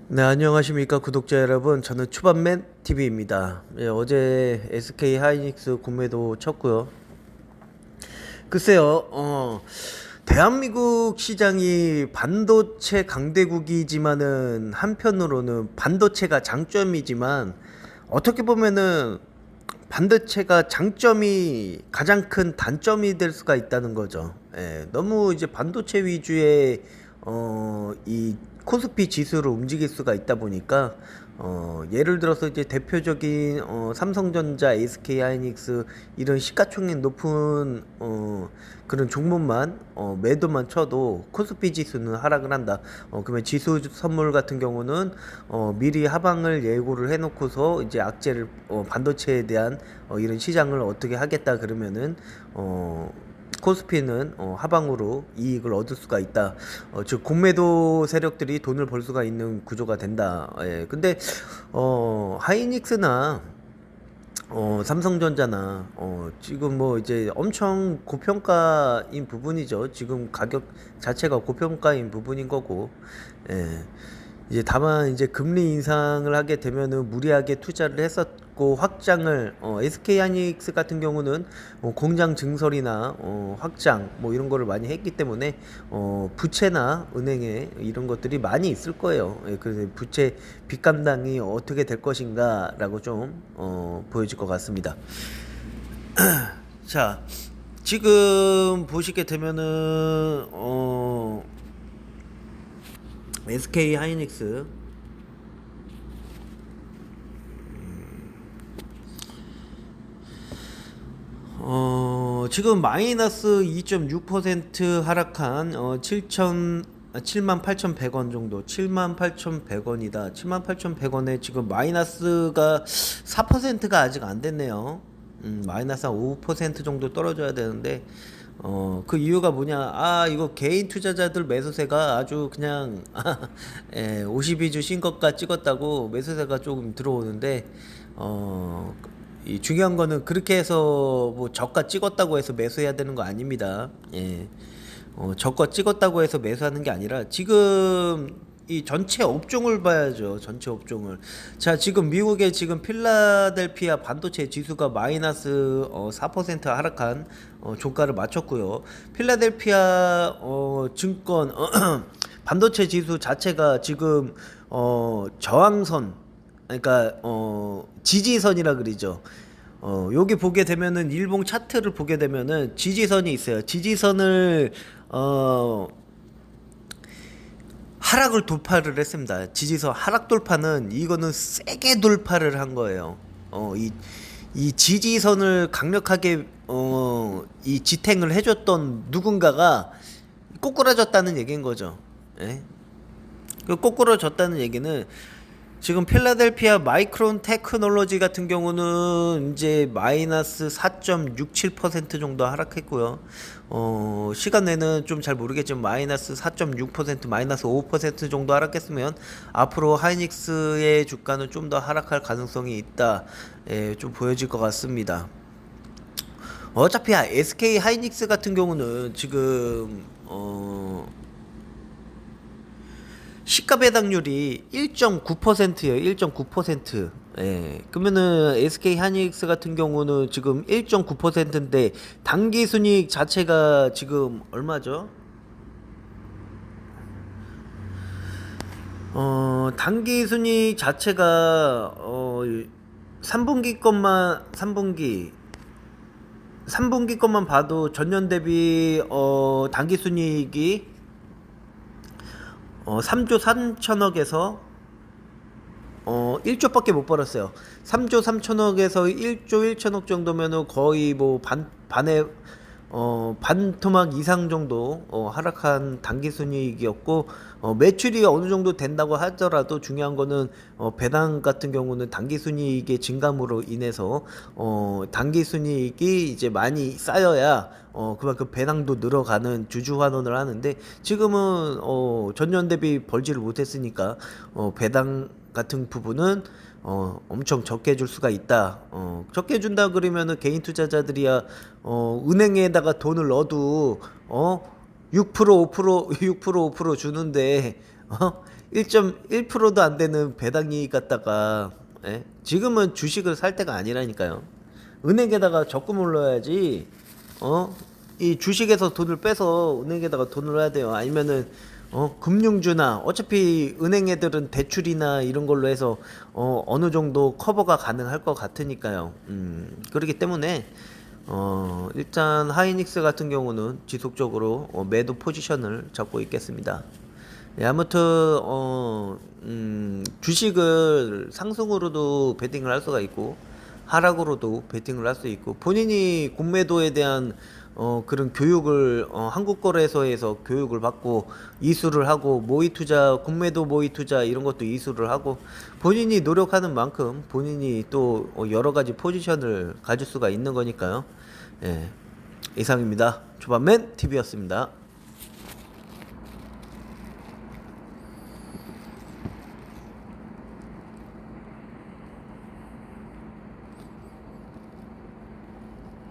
네, 안녕하십니까 구독자 여러분. 저는 초반맨 TV입니다. 예, 어제 SK 하이닉스 공매도 쳤고요. 글쎄요, 대한민국 시장이 반도체 강대국이지만은 한편으로는 반도체가 장점이지만 어떻게 보면은 반도체가 장점이 가장 큰 단점이 될 수가 있다는 거죠. 예, 너무 이제 반도체 위주의 이 코스피 지수를 움직일 수가 있다 보니까 예를 들어서 이제 대표적인 삼성전자, SK하이닉스 이런 시가총액 높은 그런 종목만 매도만 쳐도 코스피 지수는 하락을 한다. 그러면 지수 선물 같은 경우는 미리 하방을 예고를 해놓고서 이제 악재를 반도체에 대한 이런 시장을 어떻게 하겠다 그러면은 코스피는 하방으로 이익을 얻을 수가 있다. 즉 공매도 세력들이 돈을 벌 수가 있는 구조가 된다. 예. 근데 하이닉스나 삼성전자나 지금 뭐 이제 엄청 고평가인 부분이죠. 지금 가격 자체가 고평가인 부분인 거고. 예. 이제 다만 이제 금리 인상을 하게 되면은 무리하게 투자를 했었고 확장을 SK 하이닉스 같은 경우는 공장 증설이나 확장 뭐 이런 거를 많이 했기 때문에 부채나 은행에 이런 것들이 많이 있을 거예요. 예, 그래서 부채 빚 감당이 어떻게 될 것인가라고 좀 보여질 것 같습니다. 자, 지금 보시게 되면은 SK 하이닉스 지금 마이너스 2.6% 하락한 78,100원 정도. 78,100원이다. 78,100원에 지금 마이너스가 4%가 아직 안 됐네요. 마이너스 한 5% 정도 떨어져야 되는데 그 이유가 뭐냐? 이거 개인 투자자들 매수세가 아주 그냥 52주 신고가 찍었다고 매수세가 조금 들어오는데 이 중요한 거는 그렇게 해서 뭐 저가 찍었다고 해서 매수해야 되는 거 아닙니다. 예. 저가 찍었다고 해서 매수하는 게 아니라 지금 이 전체 업종을 봐야죠. 전체 업종을. 자, 지금 미국의 지금 필라델피아 반도체 지수가 마이너스 4% 하락한 종가를 마쳤고요. 필라델피아 증권 반도체 지수 자체가 지금 저항선, 그러니까 지지선이라 그러죠. 여기 보게 되면은 일봉 차트를 보게 되면은 지지선이 있어요. 지지선을 어 하락을 돌파를 했습니다. 지지선 하락 돌파는 이거는 세게 돌파를 한 거예요. 이 지지선을 강력하게 이 지탱을 해줬던 누군가가 꼬꾸라졌다는 얘기인 거죠. 예? 그 꼬꾸라졌다는 얘기는 지금 필라델피아 마이크론 테크놀로지 같은 경우는 이제 마이너스 4.67% 정도 하락했고요. 시간내는 좀 잘 모르겠지만 마이너스 4.6% 마이너스 5% 정도 하락했으면 앞으로 하이닉스의 주가는 좀 더 하락할 가능성이 있다. 예, 좀 보여질 것 같습니다. 어차피 SK 하이닉스 같은 경우는 지금 시가 배당률이 1.9%예요. 1.9%. 예. 그러면은 SK 하이닉스 같은 경우는 지금 1.9%인데 당기 순이익 자체가 지금 얼마죠? 당기 순이익 자체가 3분기 것만 3분기 것만 봐도 전년 대비 당기 순이익이 3조 3천억에서 1조밖에 못 벌었어요. 3조 3천억에서 1조 1천억 정도면은 거의 뭐 반의 반토막 이상 정도 하락한 당기순이익이었고 매출이 어느 정도 된다고 하더라도 중요한 거는 배당 같은 경우는 당기순이익의 증감으로 인해서 당기순이익이 이제 많이 쌓여야 그만큼 배당도 늘어가는 주주환원을 하는데 지금은 전년 대비 벌지를 못했으니까 배당 같은 부분은 엄청 적게 줄 수가 있다. 적게 준다 그러면은 개인 투자자들이야 은행에다가 돈을 넣어도 6% 5% 6% 5% 주는데 1.1%도 안 되는 배당이익 갖다가 예? 지금은 주식을 살 때가 아니라니까요. 은행에다가 적금을 넣어야지. 이 주식에서 돈을 빼서 은행에다가 돈을 넣어야 돼요. 아니면은 금융주나 어차피 은행 애들은 대출이나 이런 걸로 해서 어느 정도 커버가 가능할 것 같으니까요. 그렇기 때문에 일단 하이닉스 같은 경우는 지속적으로 매도 포지션을 잡고 있겠습니다. 네, 아무튼 주식을 상승으로도 베팅을 할 수가 있고 하락으로도 베팅을 할 수 있고 본인이 공매도에 대한 그런 교육을 한국거래소에서 교육을 받고 이수를 하고 모의 투자 공매도 모의 투자 이런 것도 이수를 하고 본인이 노력하는 만큼 본인이 또 여러 가지 포지션을 가질 수가 있는 거니까요. 예, 이상입니다. 초반맨 TV였습니다.